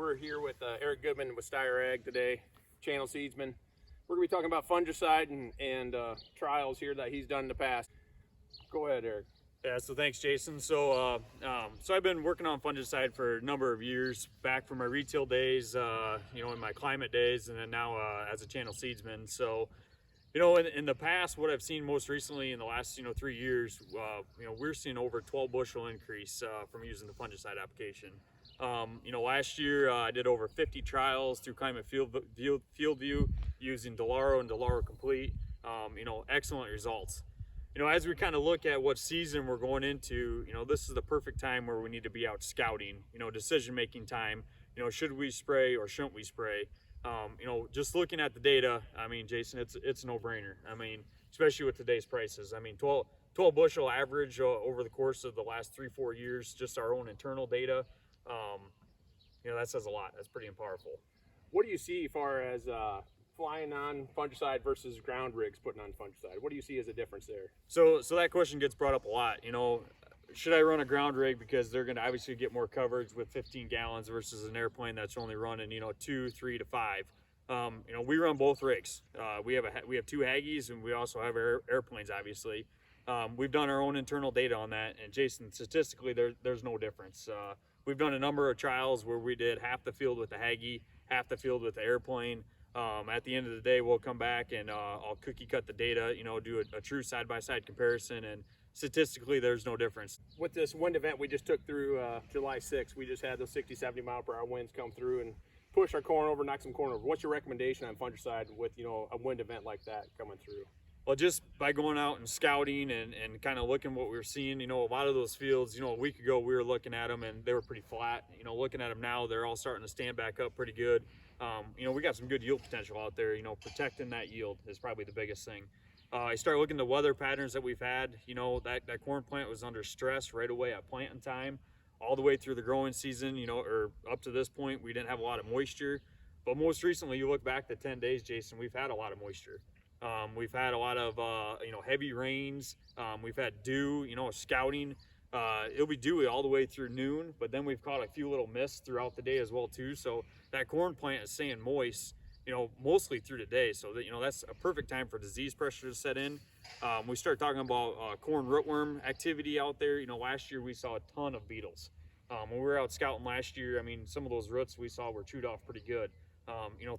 We're here with Eric Goodman with Steier Ag today, channel Seedsmen. We're going to be talking about fungicide and trials here that he's done in the past. Go ahead, Eric. Yeah, so thanks, Jason. So I've been working on fungicide for a number of years, back from my retail days, in my climate days, and then now as a channel Seedsman. So, in the past, what I've seen most recently in the last, 3 years, we're seeing over 12 bushel increase from using the fungicide application. Last year I did over 50 trials through Climate Field View using Leerar and Leerar Complete. Excellent results. As we kind of look at what season we're going into, this is the perfect time where we need to be out scouting, decision-making time. Should we spray or shouldn't we spray? Just looking at the data, Jason, it's a no-brainer. Especially with today's prices. 12 bushel average over the course of the last 3-4 years, just our own internal data. That says a lot. That's pretty powerful. What do you see as far as flying on fungicide versus ground rigs putting on fungicide? What do you see as a difference there? So that question gets brought up a lot. Should I run a ground rig because they're going to obviously get more coverage with 15 gallons versus an airplane that's only running 2, 3 to 5. We run both rigs. We have 2 Aggies, and we also have airplanes, obviously. We've done our own internal data on that, and Jason, statistically there's no difference. We've done a number of trials where we did half the field with the Aggie, half the field with the airplane. At the end of the day, we'll come back and I'll cookie cut the data, do a true side-by-side comparison, and statistically there's no difference. With this wind event we just took through July 6th, we just had those 60-70 mile per hour winds come through and push our corn over, knock some corn over. What's your recommendation on fungicide with a wind event like that coming through? Well, just by going out and scouting and kind of looking what we were seeing, a lot of those fields, a week ago we were looking at them and they were pretty flat. Looking at them now, they're all starting to stand back up pretty good. We got some good yield potential out there. Protecting that yield is probably the biggest thing. I start looking at the weather patterns that we've had. That corn plant was under stress right away at planting time, all the way through the growing season, or up to this point, we didn't have a lot of moisture. But most recently, you look back to 10 days, Jason, we've had a lot of moisture. We've had a lot of, heavy rains. We've had dew, scouting. It'll be dewy all the way through noon, but then we've caught a few little mists throughout the day as well too. So that corn plant is staying moist, mostly through the day. So that, that's a perfect time for disease pressure to set in. We start talking about corn rootworm activity out there. Last year we saw a ton of beetles. When we were out scouting last year, some of those roots we saw were chewed off pretty good.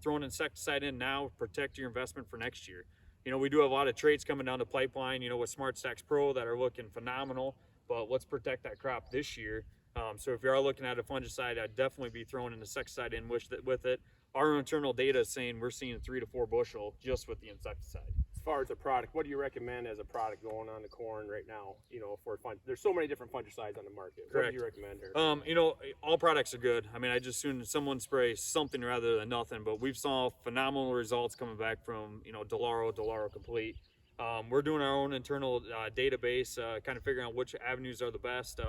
Throwing insecticide in now, protect your investment for next year. We do have a lot of traits coming down the pipeline, with Smart Stacks Pro that are looking phenomenal, but let's protect that crop this year. So if you are looking at a fungicide, I'd definitely be throwing an insecticide in with it. Our internal data is saying we're seeing 3 to 4 bushel just with the insecticide. As far as a product, what do you recommend as a product going on the corn right now? There's so many different fungicides on the market. Correct. What do you recommend here? All products are good. I just assume someone spray something rather than nothing, but we've saw phenomenal results coming back from, Leerar Complete. We're doing our own internal database, kind of figuring out which avenues are the best.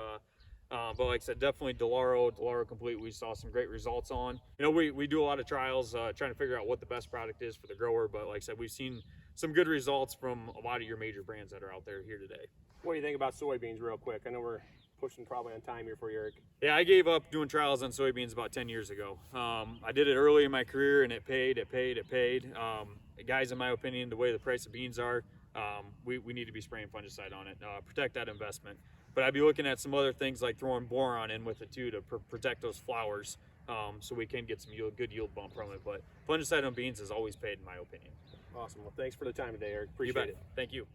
But like I said, definitely Leerar Complete, we saw some great results on. We do a lot of trials trying to figure out what the best product is for the grower, but like I said, we've seen some good results from a lot of your major brands that are out there here today. What do you think about soybeans real quick? I know we're pushing probably on time here for you, Eric. Yeah, I gave up doing trials on soybeans about 10 years ago. I did it early in my career and it paid. Guys, in my opinion, the way the price of beans are, we need to be spraying fungicide on it, protect that investment. But I'd be looking at some other things like throwing boron in with it too to protect those flowers, so we can get some good yield bump from it. But fungicide on beans has always paid, in my opinion. Awesome. Well, thanks for the time today, Eric. Appreciate it. Thank you.